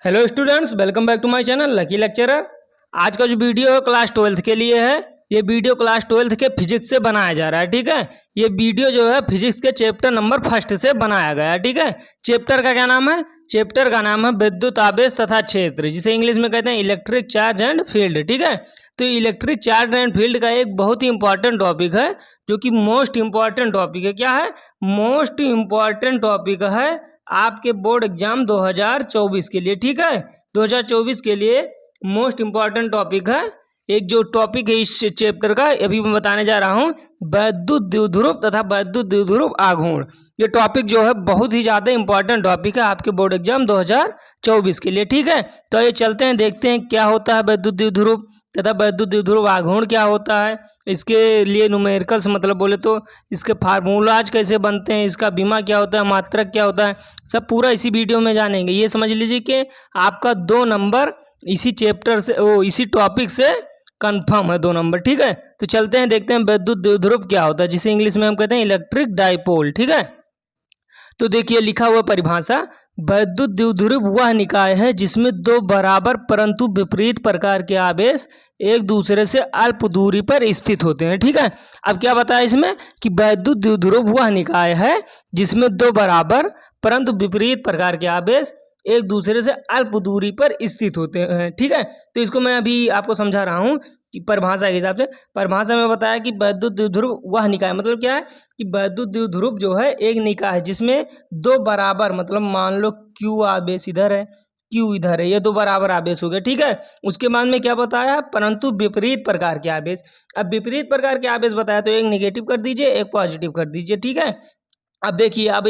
Hello students, welcome back to my channel lucky lecturer. आज का जो वीडियो है क्लास 12th के लिए है। ये वीडियो क्लास 12th के फिजिक्स से बनाया जा रहा है, ठीक है। ये वीडियो जो है फिजिक्स के चैप्टर नंबर 1 से बनाया गया है, ठीक है। चैप्टर का क्या नाम है? चैप्टर का नाम है विद्युत आवेश तथा क्षेत्र, जिसे इंग्लिश में कहते हैं इलेक्ट्रिक चार्ज एंड फील्ड, ठीक है। तो इलेक्ट्रिक चार्ज एंड फील्ड का एक बहुत ही इंपॉर्टेंट टॉपिक है, जो कि मोस्ट इंपॉर्टेंट टॉपिक है। क्या है? मोस्ट इंपॉर्टेंट टॉपिक है आपके बोर्ड एग्जाम 2024 के लिए, ठीक है। 2024 के लिए मोस्ट इंपॉर्टेंट टॉपिक है। एक जो टॉपिक है इस चैप्टर का, अभी मैं बताने जा रहा हूँ, वैद्युत द्विध्रुव तथा वैद्युत द्विध्रुव आघूर्ण। ये टॉपिक जो है बहुत ही ज़्यादा इंपॉर्टेंट टॉपिक है आपके बोर्ड एग्जाम 2024 के लिए, ठीक है। तो ये चलते हैं, देखते हैं क्या होता है वैद्युत द्विध्रुव तथा वैद्युत द्विध्रुव आघूर्ण क्या होता है। इसके लिए न्यूमेरिकल्स मतलब बोले तो इसके फार्मूलाज कैसे बनते हैं, इसका बीमा क्या होता है, मात्रक क्या होता है, सब पूरा इसी वीडियो में जानेंगे। ये समझ लीजिए कि आपका 2 नंबर इसी चैप्टर से इसी टॉपिक से कंफर्म है, 2 नंबर, ठीक है। तो चलते हैं, देखते हैं वैद्युत द्विध्रुव क्या होता है, जिसे इंग्लिश में हम कहते हैं इलेक्ट्रिक डाइपोल, ठीक है। तो देखिए लिखा हुआ परिभाषा, वैद्युत द्विध्रुव वह निकाय है जिसमें 2 बराबर परंतु विपरीत प्रकार के आवेश एक दूसरे से अल्प दूरी पर स्थित होते हैं, ठीक है। अब क्या बताया इसमें कि वैद्युत द्विध्रुव वह निकाय है जिसमें 2 बराबर परंतु विपरीत प्रकार के आवेश एक दूसरे से अल्प दूरी पर स्थित होते हैं, ठीक है। तो इसको मैं अभी आपको समझा रहा हूँ कि परिभाषा के हिसाब से। परिभाषा में बताया कि वैद्युत द्विध्रुव वह निकाय मतलब क्या है कि वैद्युत द्विध्रुव जो है एक निकाय है जिसमें 2 बराबर, मतलब मान लो Q आवेश इधर है, Q इधर है, ये 2 बराबर आवेश हो गए, ठीक है। उसके बाद में क्या बताया, परंतु विपरीत प्रकार के आवेश। अब विपरीत प्रकार के आवेश बताया तो एक निगेटिव कर दीजिए, एक पॉजिटिव कर दीजिए, ठीक है। अब देखिए, अब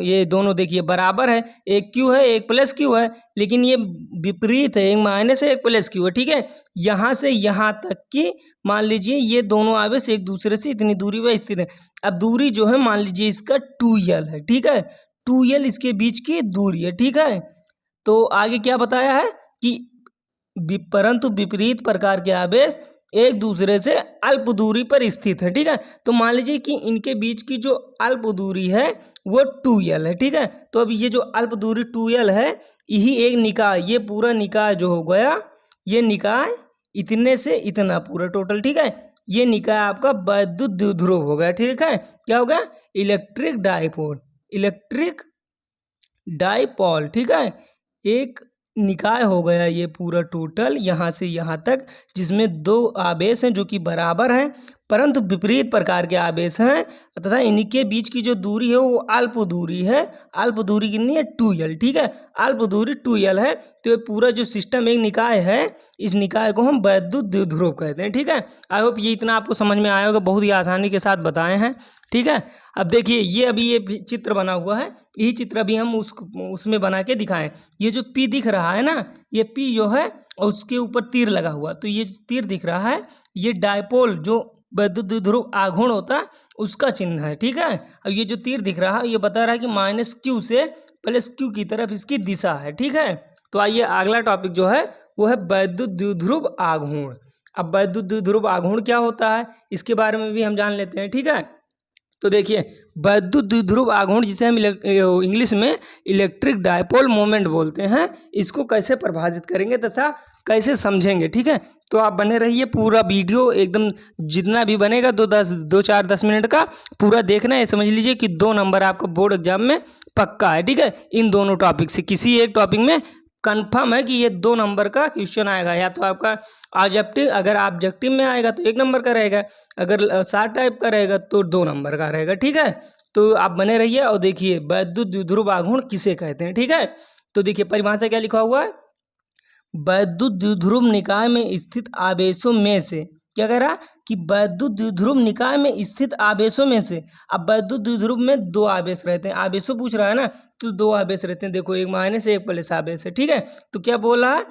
ये दोनों देखिए बराबर है, एक Q है एक प्लस Q है, लेकिन ये विपरीत है, एक माइनस है एक प्लस Q है, ठीक है। यहाँ से यहाँ तक कि मान लीजिए ये दोनों आवेश एक दूसरे से इतनी दूरी पर स्थित है। अब दूरी जो है मान लीजिए इसका 2L है, ठीक है। 2L इसके बीच की दूरी है, ठीक है। तो आगे क्या बताया है कि परंतु विपरीत प्रकार के आवेश एक दूसरे से अल्प दूरी पर स्थित है, ठीक है। तो मान लीजिए कि इनके बीच की जो अल्प दूरी है वो 2L है, ठीक है। तो अब ये जो अल्प दूरी 2L है, यही एक निकाय, ये पूरा निकाय जो हो गया, ये निकाय इतने से इतना पूरा टोटल, ठीक है। ये निकाय आपका वैद्युत द्विध्रुव हो गया, ठीक है। क्या हो गया? इलेक्ट्रिक डाइपोल, इलेक्ट्रिक डाइपोल, ठीक है। एक निकाय हो गया ये पूरा टोटल यहाँ से यहाँ तक, जिसमें 2 आवेश हैं जो कि बराबर हैं परंतु विपरीत प्रकार के आवेश हैं, तथा इनके बीच की जो दूरी है वो अल्प दूरी है। अल्प दूरी कितनी है? 2L, ठीक है। अल्प दूरी 2L है। तो ये पूरा जो सिस्टम एक निकाय है, इस निकाय को हम वैद्युत द्विध्रुव कहते हैं, ठीक है। आई होप ये इतना आपको समझ में आया होगा, बहुत ही आसानी के साथ बताए हैं, ठीक है। अब देखिए ये अभी ये चित्र बना हुआ है, यही चित्र अभी हम उसमें बना के दिखाएं। ये जो P दिख रहा है ना, ये P जो है और उसके ऊपर तीर लगा हुआ, तो ये तीर दिख रहा है, ये डायपोल जो वैद्युत द्विध्रुव आघूर्ण होता है उसका चिन्ह है, ठीक है। अब ये जो तीर दिख रहा है ये बता रहा है कि -Q से +Q की तरफ इसकी दिशा है, ठीक है। तो आइए अगला टॉपिक जो है वो है वैद्युत द्विध्रुव आघूर्ण। अब वैद्युत द्विध्रुव आघूर्ण क्या होता है इसके बारे में भी हम जान लेते हैं, ठीक है। तो देखिए वैद्युत द्विध्रुव आघूर्ण, जिसे हम इंग्लिश में इलेक्ट्रिक डायपोल मोमेंट बोलते हैं, इसको कैसे परिभाषित करेंगे तथा कैसे समझेंगे, ठीक है। तो आप बने रहिए, पूरा वीडियो एकदम जितना भी बनेगा 2-4-10 मिनट का पूरा देखना है। समझ लीजिए कि 2 नंबर आपका बोर्ड एग्जाम में पक्का है, ठीक है। इन दोनों टॉपिक से किसी एक टॉपिक में कंफर्म है कि ये 2 नंबर का क्वेश्चन आएगा, या तो आपका ऑब्जेक्टिव, अगर ऑब्जेक्टिव में आएगा तो 1 नंबर का रहेगा, अगर शार्ट टाइप का रहेगा तो 2 नंबर का रहेगा, ठीक है। तो आप बने रहिए और देखिए वैद्युत द्विध्रुव आघूर्ण किसे कहते हैं, ठीक है। तो देखिए परिभाषा क्या लिखा हुआ है, वैद्युत द्विध्रुव निकाय में स्थित आवेशों में से, क्या कह रहा कि वैद्युत द्विध्रुव निकाय में स्थित आवेशों में से। अब वैद्युत द्विध्रुव में 2 आवेश रहते हैं, आवेशों पूछ रहा है ना, तो 2 आवेश रहते हैं। देखो एक माइनस एक प्लस आवेश है, ठीक है। तो क्या बोल रहा है,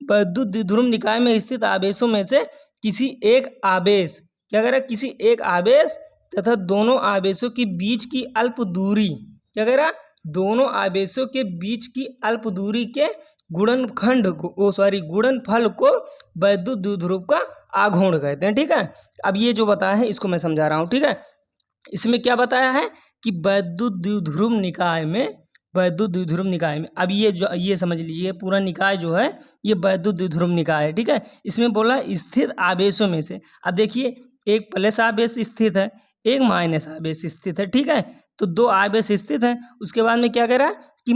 वैद्युत द्विध्रुव निकाय में स्थित आवेशों में से किसी एक आवेश, क्या कह रहा है, किसी एक आवेश तथा दोनों आवेशों के बीच की अल्प दूरी, क्या कह रहा, दोनों आवेशों के बीच की अल्प दूरी के गुणनफल को वैद्युत द्विध्रुव का आघूर्ण कहते हैं, ठीक है। अब ये जो बताया है इसको मैं समझा रहा हूँ, ठीक है। इसमें क्या बताया है कि वैद्युत द्विध्रुव निकाय में वैद्युत द्विध्रुव निकाय में। अब ये समझ लीजिए पूरा निकाय जो है ये वैद्युत द्विध्रुव निकाय है, ठीक है। इसमें बोला स्थित आवेशों में से, अब देखिए एक प्लस आवेश स्थित है, एक माइनस आवेश स्थित है, ठीक है। तो दो आवेश स्थित हैं। उसके बाद में क्या कह रहा है कि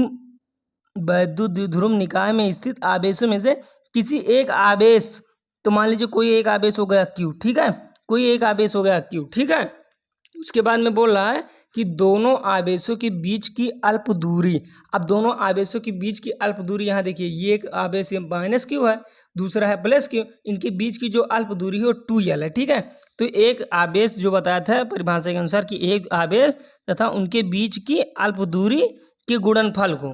वैद्युत द्विध्रुव निकाय में स्थित आवेशों में से किसी एक आवेश, तो मान लीजिए कोई एक आवेश हो गया Q, ठीक है, कोई एक आवेश हो गया Q, ठीक है। उसके बाद में बोल रहा है कि दोनों आवेशों के बीच की अल्प दूरी, अब दोनों आवेशों के बीच की अल्प दूरी, यहाँ देखिए ये एक आवेश माइनस Q है, दूसरा है प्लस Q, इनके बीच की जो अल्प दूरी है वो 2L है, ठीक है। तो एक आवेश जो बताया था परिभाषा के अनुसार कि एक आवेश तथा उनके बीच की अल्प दूरी के गुणनफल को,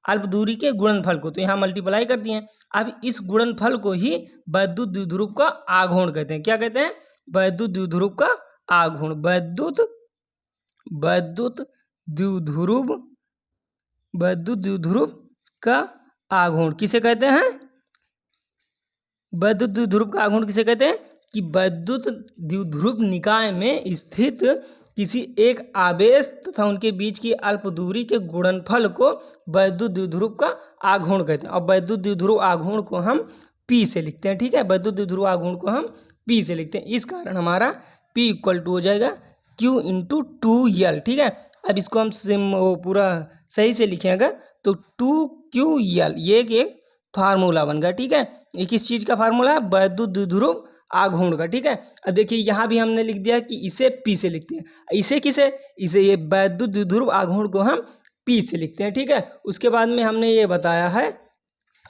अल्प दूरी के गुणनफल को, तो यहाँ मल्टीप्लाई कर दिए। अब इस गुणनफल को ही वैद्युत द्विध्रुव का आघूर्ण कहते हैं। क्या कहते हैं? वैद्युत द्विध्रुव का आघूर्ण। वैद्युत द्विध्रुव का आघूर्ण किसे कहते हैं? वैद्युत द्विध्रुव का आघूर्ण किसे कहते हैं? कि वैद्युत द्विध्रुव निकाय में स्थित किसी एक आवेश तथा उनके बीच की अल्प दूरी के गुणनफल को वैद्युत द्विध्रुव का आघूर्ण कहते हैं। और वैद्युत द्विध्रुव आघूर्ण को हम P से लिखते हैं, ठीक है। वैद्युत द्विध्रुव आघूर्ण को हम P से लिखते हैं। इस कारण हमारा P इक्वल टू हो जाएगा Q इंटू 2L, ठीक है। अब इसको हम पूरा सही से लिखेंगे तो 2QL, ये एक फार्मूला बन गया, ठीक है। ये किस चीज़ का फार्मूला है? वैद्युत द्विध्रुव आघूर्ण का, ठीक है। अब देखिए यहाँ भी हमने लिख दिया कि इसे P से लिखते हैं। इसे किसे? इसे ये वैद्युत द्विध्रुव आघूर्ण को हम P से लिखते हैं, ठीक है। उसके बाद में हमने ये बताया है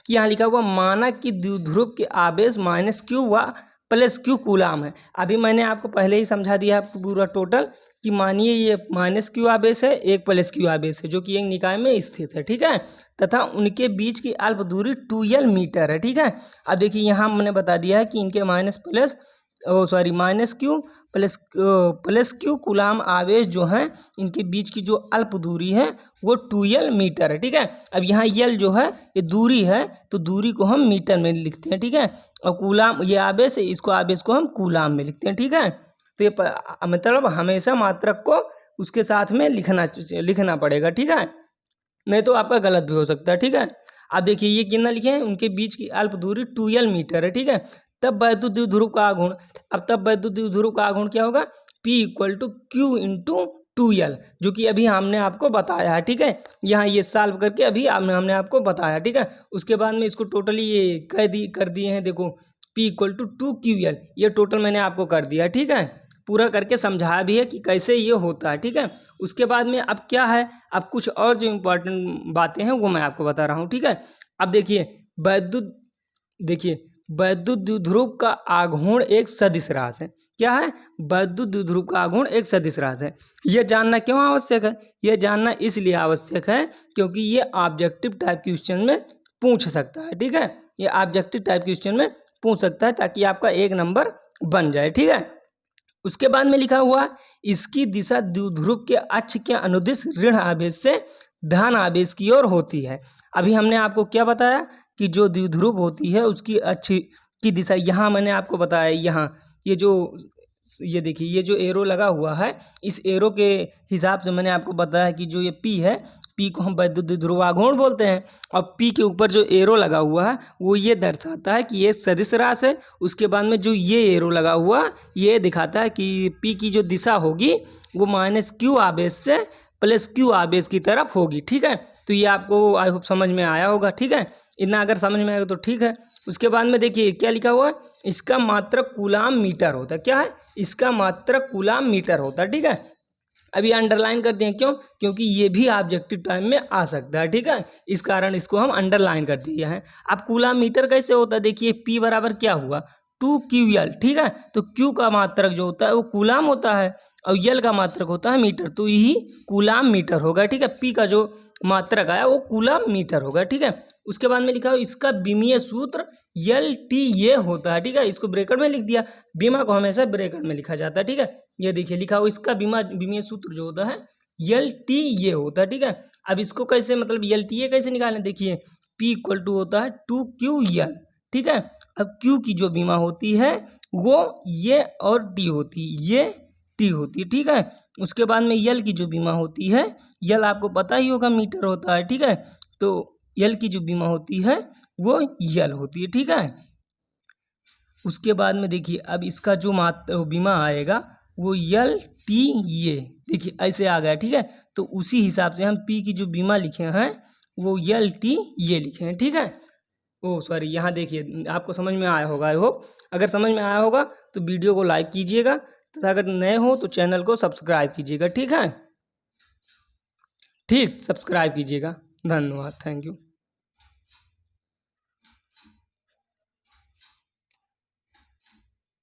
कि यहाँ लिखा हुआ माना कि द्विध्रुव के आवेश माइनस Q व प्लस Q कूलाम है। अभी मैंने आपको पहले ही समझा दिया है पूरा टोटल कि मानिए ये माइनस Q आवेश है, एक प्लस Q आवेश है जो कि एक निकाय में स्थित है, ठीक है, तथा उनके बीच की अल्प दूरी 2L मीटर है, ठीक है। अब देखिए यहाँ मैंने बता दिया है कि इनके minus Q plus Q coulomb आवेश जो हैं इनके बीच की जो अल्प दूरी है वो 2L मीटर है, ठीक है। अब यहाँ L जो है ये दूरी है, तो दूरी को हम मीटर में लिखते हैं, ठीक है। और कूलाम ये आवेश है, इसको आवेश को हम कूलाम में लिखते हैं, ठीक है। तो ये मतलब हमेशा मात्रक को उसके साथ में लिखना पड़ेगा, ठीक है, नहीं तो आपका गलत भी हो सकता है, ठीक है। अब देखिए ये कितना लिखे हैं? उनके बीच की अल्प दूरी 2L मीटर है, ठीक है। तब वैद्युत द्विध्रुव का आघूर्ण, अब तब वैद्युत द्विध्रुव का आघूर्ण क्या होगा? P equal to Q into 2L, जो कि अभी हमने आपको बताया है, ठीक है। यहाँ ये सॉल्व करके अभी हमने आपको बताया, ठीक है। उसके बाद में इसको टोटली ये कर दिए हैं, देखो P इक्वल टू 2QL, ये टोटल मैंने आपको कर दिया, ठीक है। पूरा करके समझाया भी है कि कैसे ये होता है, ठीक है। उसके बाद में अब क्या है, अब कुछ और जो इम्पोर्टेंट बातें हैं वो मैं आपको बता रहा हूँ, ठीक है। अब देखिए वैद्युत द्विध्रुव का आघूर्ण एक सदिश राशि है। क्या है? वैद्युत द्विध्रुव का आघूर्ण एक सदिश राशि है। यह जानना क्यों आवश्यक है? यह जानना इसलिए आवश्यक है क्योंकि ये ऑब्जेक्टिव टाइप क्वेश्चन में पूछ सकता है, ठीक है। ये ऑब्जेक्टिव टाइप क्वेश्चन में पूछ सकता है ताकि आपका 1 नंबर बन जाए, ठीक है। उसके बाद में लिखा हुआ इसकी दिशा द्विध्रुव के अक्ष के अनुदिश ऋण आवेश से धन आवेश की ओर होती है। अभी हमने आपको क्या बताया कि जो द्विध्रुव होती है उसकी अक्ष की दिशा, यहाँ मैंने आपको बताया, यहाँ ये देखिए ये जो एरो लगा हुआ है, इस एरो के हिसाब से मैंने आपको बताया कि जो ये P है, P को हम वैद्युत द्विध्रुव आघूर्ण बोलते हैं। और P के ऊपर जो एरो लगा हुआ है वो ये दर्शाता है कि ये सदिश राशि है। उसके बाद में जो ये एरो लगा हुआ ये दिखाता है कि P की जो दिशा होगी वो माइनस Q आवेश से प्लस Q आवेश की तरफ होगी, ठीक है। तो ये आपको आई होप समझ में आया होगा, ठीक है। इतना अगर समझ में आएगा तो ठीक है। उसके बाद में देखिए क्या लिखा हुआ है, इसका मात्रक कूलाम मीटर होता है। क्या है? इसका मात्रक कूलाम मीटर होता है, ठीक है। अभी अंडरलाइन कर दिए, क्यों? क्योंकि ये भी ऑब्जेक्टिव टाइम में आ सकता है, ठीक है, इस कारण इसको हम अंडरलाइन कर दिए हैं। अब कूलाम मीटर कैसे होता है? देखिए P बराबर क्या हुआ? 2QL, ठीक है। तो Q का मात्रक जो होता है वो कूलाम होता है और L का मात्रक होता है मीटर, तो यही कूलाम मीटर होगा, ठीक है। P का जो मात्रक आया वो कूलाम मीटर होगा, ठीक है। उसके बाद में लिखा हो इसका विमीय सूत्र LTA होता है, ठीक है। इसको ब्रैकेट में लिख दिया, बीमा को हमेशा ब्रैकेट में लिखा जाता है, ठीक है। ये देखिए लिखा हो इसका विमीय सूत्र जो होता है LTA होता है, ठीक है। अब इसको कैसे मतलब LTA कैसे निकालें? देखिए P इक्वल टू होता है 2QL, ठीक है। अब Q की जो बीमा होती है वो ये और T होती है, ये टी होती है, ठीक है। उसके बाद में यल की जो बीमा होती है, यल आपको पता ही होगा मीटर होता है, ठीक है। तो यल की जो बीमा होती है वो यल होती है, ठीक है। उसके बाद में देखिए अब इसका जो बीमा आएगा वो यल टी ये, देखिए ऐसे आ गया, ठीक है। तो उसी हिसाब से हम पी की जो बीमा लिखे हैं वो यल टी ये लिखे हैं, ठीक है। ओह सॉरी, यहाँ देखिए आपको समझ में आया होगा, आई होप। अगर समझ में आया होगा तो वीडियो को लाइक कीजिएगा तथा अगर नए हो तो चैनल को सब्सक्राइब कीजिएगा, ठीक है। ठीक, सब्सक्राइब कीजिएगा। धन्यवाद, थैंक यू।